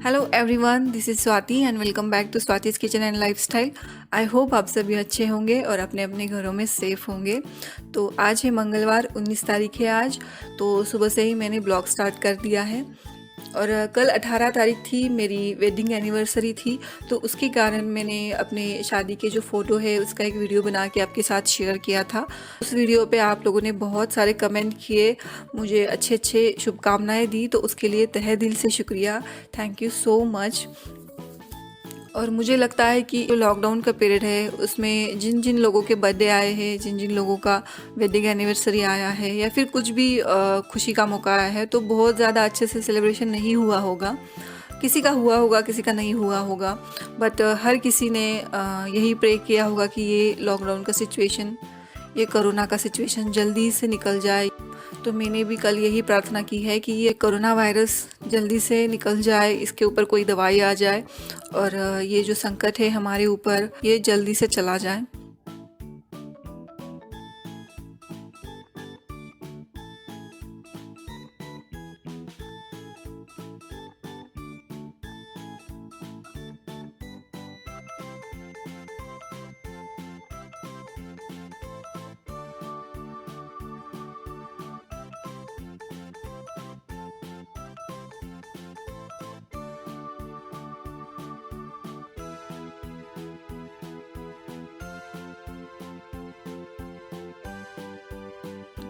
Hello everyone, this is Swati and welcome back to Swati's kitchen and lifestyle. I hope आप सभी अच्छे होंगे और अपने अपने घरों में सेफ़ होंगे। तो आज है मंगलवार, 19 तारीख है आज। तो सुबह से ही मैंने ब्लॉग स्टार्ट कर दिया है और कल 18 तारीख थी, मेरी वेडिंग एनिवर्सरी थी। तो उसके कारण मैंने अपने शादी के जो फ़ोटो है उसका एक वीडियो बना के आपके साथ शेयर किया था। उस वीडियो पे आप लोगों ने बहुत सारे कमेंट किए, मुझे अच्छे अच्छे शुभकामनाएं दी, तो उसके लिए तहे दिल से शुक्रिया। Thank you so much. और मुझे लगता है कि जो लॉकडाउन का पीरियड है उसमें जिन जिन लोगों के बर्थडे आए हैं, जिन जिन लोगों का वेडिंग एनिवर्सरी आया है या फिर कुछ भी खुशी का मौका आया है, तो बहुत ज़्यादा अच्छे से सेलिब्रेशन नहीं हुआ होगा। किसी का हुआ होगा, किसी का नहीं हुआ होगा, बट हर किसी ने यही प्रे किया होगा कि ये लॉकडाउन का सिचुएशन, ये कोरोना का सिचुएशन जल्दी से निकल जाए। तो मैंने भी कल यही प्रार्थना की है कि ये कोरोना वायरस जल्दी से निकल जाए, इसके ऊपर कोई दवाई आ जाए और ये जो संकट है हमारे ऊपर, ये जल्दी से चला जाए।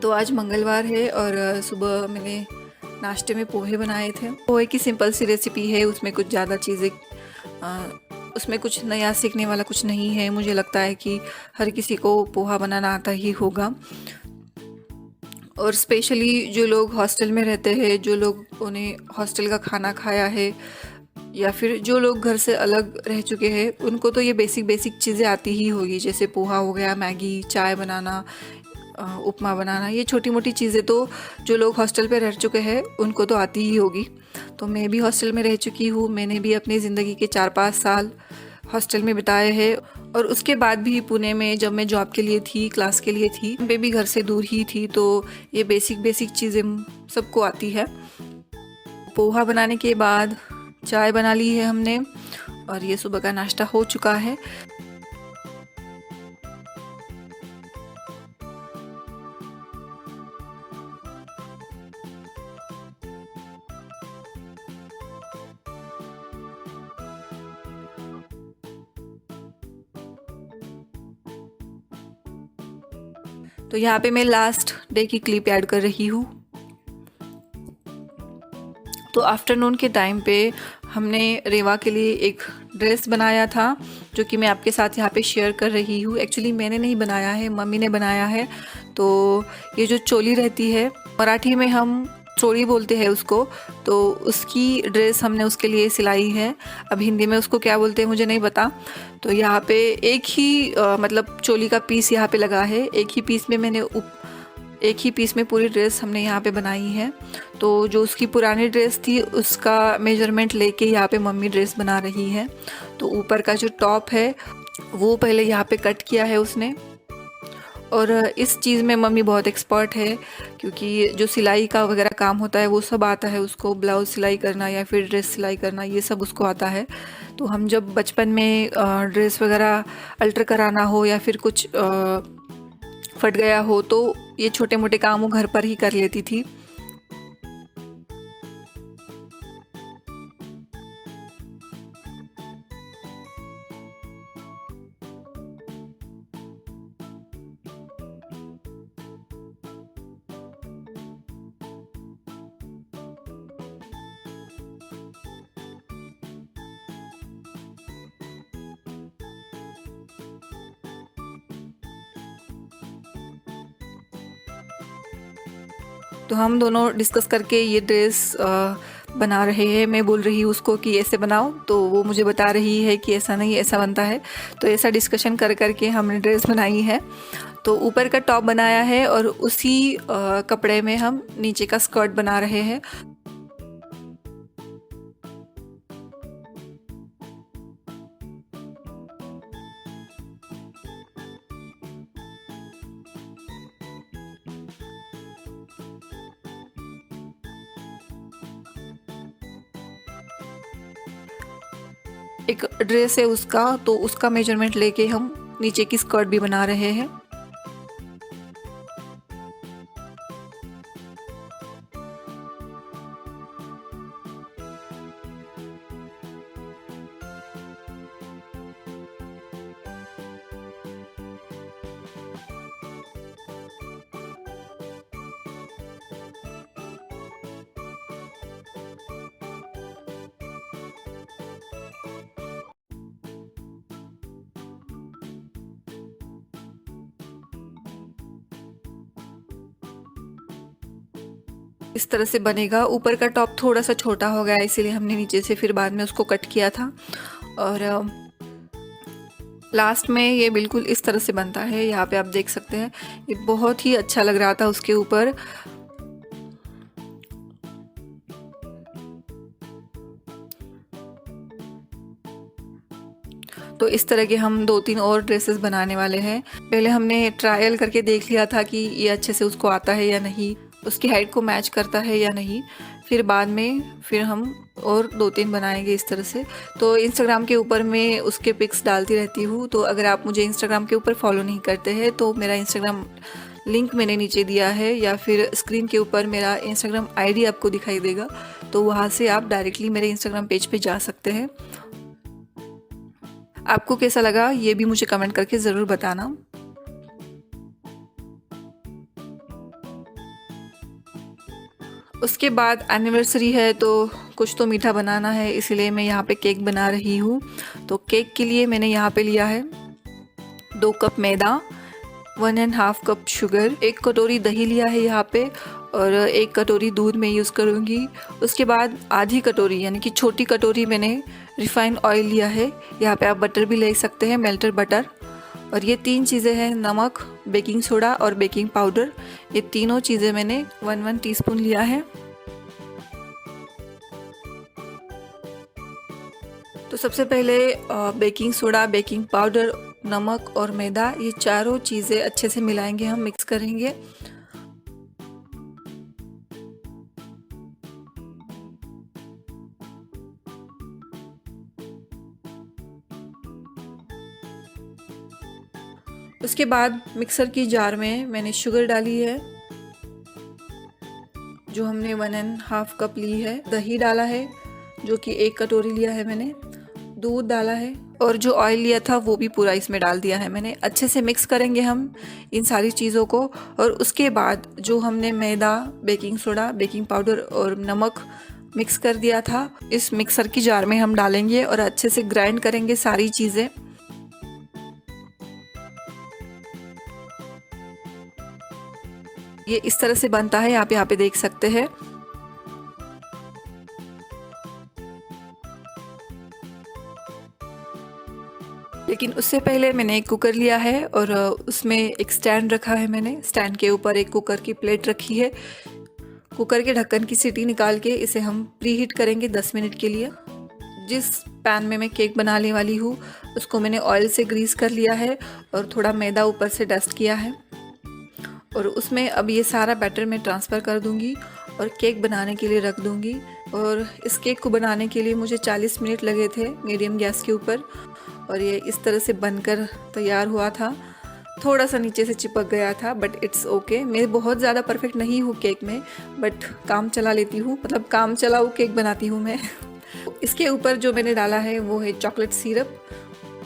तो आज मंगलवार है और सुबह मैंने नाश्ते में पोहे बनाए थे। पोहे की सिंपल सी रेसिपी है, उसमें कुछ ज़्यादा चीज़ें, उसमें कुछ नया सीखने वाला कुछ नहीं है। मुझे लगता है कि हर किसी को पोहा बनाना आता ही होगा, और स्पेशली जो लोग हॉस्टल में रहते हैं, जो लोग उन्हें हॉस्टल का खाना खाया है या फिर जो लोग घर से अलग रह चुके हैं, उनको तो ये बेसिक बेसिक चीज़ें आती ही होगी, जैसे पोहा हो गया, मैगी, चाय बनाना, उपमा बनाना। ये छोटी मोटी चीज़ें तो जो लोग हॉस्टल पे रह चुके हैं उनको तो आती ही होगी। तो मैं भी हॉस्टल में रह चुकी हूँ, मैंने भी अपनी ज़िंदगी के 4-5 साल हॉस्टल में बिताए हैं। और उसके बाद भी पुणे में जब मैं जॉब के लिए थी, क्लास के लिए थी, मैं भी घर से दूर ही थी, तो ये बेसिक बेसिक चीज़ें सबको आती है। पोहा बनाने के बाद चाय बना ली है हमने और ये सुबह का नाश्ता हो चुका है। तो यहाँ पे मैं लास्ट डे की क्लिप ऐड कर रही हूँ। तो आफ्टरनून के टाइम पे हमने रेवा के लिए एक ड्रेस बनाया था, जो कि मैं आपके साथ यहाँ पे शेयर कर रही हूँ। एक्चुअली मैंने नहीं बनाया है, मम्मी ने बनाया है। तो ये जो चोली रहती है, मराठी में हम चोली बोलते हैं उसको, तो उसकी ड्रेस हमने उसके लिए सिलाई है। अब हिंदी में उसको क्या बोलते हैं मुझे नहीं पता। तो यहाँ पे एक ही मतलब चोली का पीस यहाँ पे लगा है, एक ही पीस में मैंने एक ही पीस में पूरी ड्रेस हमने यहाँ पे बनाई है। तो जो उसकी पुरानी ड्रेस थी उसका मेजरमेंट लेके यहाँ पे मम्मी ड्रेस बना रही है। तो ऊपर का जो टॉप है वो पहले यहाँ पे कट किया है उसने। और इस चीज़ में मम्मी बहुत एक्सपर्ट है, क्योंकि जो सिलाई का वगैरह काम होता है वो सब आता है उसको। ब्लाउज सिलाई करना या फिर ड्रेस सिलाई करना, ये सब उसको आता है। तो हम जब बचपन में ड्रेस वगैरह अल्टर कराना हो या फिर कुछ फट गया हो, तो ये छोटे मोटे काम वो घर पर ही कर लेती थी। तो हम दोनों डिस्कस करके ये ड्रेस बना रहे हैं। मैं बोल रही हूँ उसको कि ऐसे बनाओ, तो वो मुझे बता रही है कि ऐसा नहीं, ऐसा बनता है। तो ऐसा डिस्कशन कर करके हमने ड्रेस बनाई है। तो ऊपर का टॉप बनाया है और उसी कपड़े में हम नीचे का स्कर्ट बना रहे हैं। एक ड्रेस है उसका, तो उसका मेजरमेंट लेके हम नीचे की स्कर्ट भी बना रहे हैं। इस तरह से बनेगा। ऊपर का टॉप थोड़ा सा छोटा हो गया, इसीलिए हमने नीचे से फिर बाद में उसको कट किया था। और लास्ट में ये बिल्कुल इस तरह से बनता है। यहाँ पे आप देख सकते हैं, ये बहुत ही अच्छा लग रहा था उसके ऊपर। तो इस तरह के हम 2-3 और ड्रेसेस बनाने वाले हैं। पहले हमने ट्रायल करके देख लिया था कि ये अच्छे से उसको आता है या नहीं, उसकी हाइट को मैच करता है या नहीं। फिर बाद में फिर हम और 2-3 बनाएंगे इस तरह से। तो इंस्टाग्राम के ऊपर मैं उसके पिक्स डालती रहती हूँ, तो अगर आप मुझे इंस्टाग्राम के ऊपर फॉलो नहीं करते हैं तो मेरा इंस्टाग्राम लिंक मैंने नीचे दिया है, या फिर स्क्रीन के ऊपर मेरा इंस्टाग्राम आईडी आपको दिखाई देगा, तो वहाँ से आप डायरेक्टली मेरे इंस्टाग्राम पेज पे जा सकते हैं। आपको कैसा लगा ये भी मुझे कमेंट करके ज़रूर बताना। उसके बाद एनिवर्सरी है तो कुछ तो मीठा बनाना है, इसलिए मैं यहाँ पे केक बना रही हूँ। तो केक के लिए मैंने यहाँ पे लिया है 2 कप मैदा, 1.5 कप शुगर, 1 कटोरी दही लिया है यहाँ पे, और 1 कटोरी दूध मैं यूज़ करूँगी। उसके बाद आधी कटोरी यानी कि छोटी कटोरी मैंने रिफाइंड ऑयल लिया है। यहाँ पे आप बटर भी ले सकते हैं, मेल्टेड बटर। और ये 3 चीज़ें हैं, नमक, बेकिंग सोडा और बेकिंग पाउडर। ये तीनों चीज़ें मैंने 1 टीस्पून लिया है। तो सबसे पहले बेकिंग सोडा, बेकिंग पाउडर, नमक और मैदा, ये चारों चीज़ें अच्छे से मिलाएंगे, हम मिक्स करेंगे। उसके बाद मिक्सर की जार में मैंने शुगर डाली है जो हमने 1.5 कप ली है, दही डाला है जो कि 1 कटोरी लिया है मैंने, दूध डाला है, और जो ऑयल लिया था वो भी पूरा इसमें डाल दिया है मैंने। अच्छे से मिक्स करेंगे हम इन सारी चीज़ों को। और उसके बाद जो हमने मैदा, बेकिंग सोडा, बेकिंग पाउडर और नमक मिक्स कर दिया था, इस मिक्सर की जार में हम डालेंगे और अच्छे से ग्राइंड करेंगे सारी चीज़ें। ये इस तरह से बनता है, आप यहाँ पे देख सकते हैं। लेकिन उससे पहले मैंने एक कुकर लिया है और उसमें एक स्टैंड रखा है मैंने। स्टैंड के ऊपर एक कुकर की प्लेट रखी है। कुकर के ढक्कन की सीटी निकाल के इसे हम प्री हीट करेंगे 10 मिनट के लिए। जिस पैन में मैं केक बनाने वाली हूँ उसको मैंने ऑयल से ग्रीस कर लिया है और थोड़ा मैदा ऊपर से डस्ट किया है, और उसमें अब ये सारा बैटर मैं ट्रांसफ़र कर दूंगी और केक बनाने के लिए रख दूंगी। और इस केक को बनाने के लिए मुझे 40 मिनट लगे थे मीडियम गैस के ऊपर, और ये इस तरह से बनकर तैयार हुआ था। थोड़ा सा नीचे से चिपक गया था, बट इट्स ओके। मैं बहुत ज़्यादा परफेक्ट नहीं हूँ केक में, बट काम चला लेती हूँ, मतलब काम चलाऊ केक बनाती हूँ मैं। इसके ऊपर जो मैंने डाला है वो है चॉकलेट सिरप,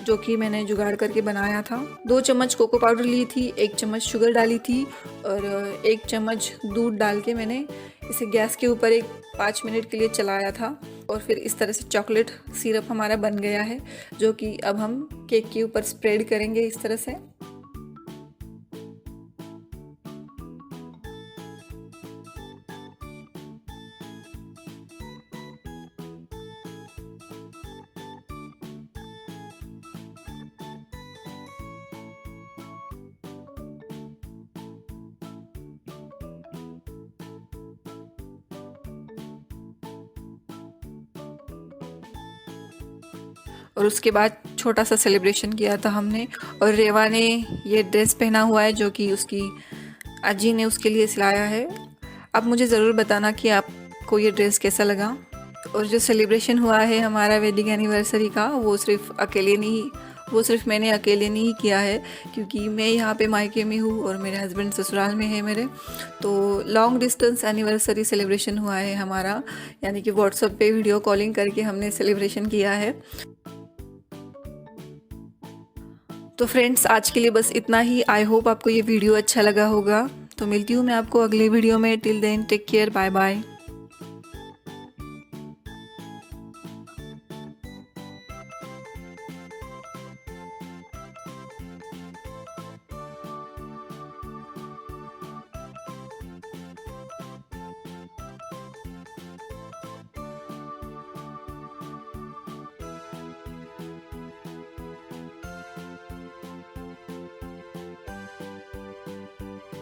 जो कि मैंने जुगाड़ करके बनाया था। 2 चम्मच कोको पाउडर ली थी, 1 चम्मच शुगर डाली थी और 1 चम्मच दूध डाल के मैंने इसे गैस के ऊपर एक 5 मिनट के लिए चलाया था। और फिर इस तरह से चॉकलेट सिरप हमारा बन गया है, जो कि अब हम केक के ऊपर स्प्रेड करेंगे इस तरह से। और उसके बाद छोटा सा सेलिब्रेशन किया था हमने। और रेवा ने ये ड्रेस पहना हुआ है जो कि उसकी अजी ने उसके लिए सिलाया है। आप मुझे ज़रूर बताना कि आपको ये ड्रेस कैसा लगा। और जो सेलिब्रेशन हुआ है हमारा वेडिंग एनिवर्सरी का, वो सिर्फ मैंने अकेले नहीं किया है, क्योंकि मैं यहाँ पे मायके में हूँ और मेरे हस्बैंड ससुराल में है मेरे। तो लॉन्ग डिस्टेंस एनिवर्सरी सेलिब्रेशन हुआ है हमारा, यानी कि व्हाट्सएप पे वीडियो कॉलिंग करके हमने सेलिब्रेशन किया है। तो फ्रेंड्स, आज के लिए बस इतना ही। आई होप आपको ये वीडियो अच्छा लगा होगा। तो मिलती हूँ मैं आपको अगले वीडियो में। Till then take care, bye bye.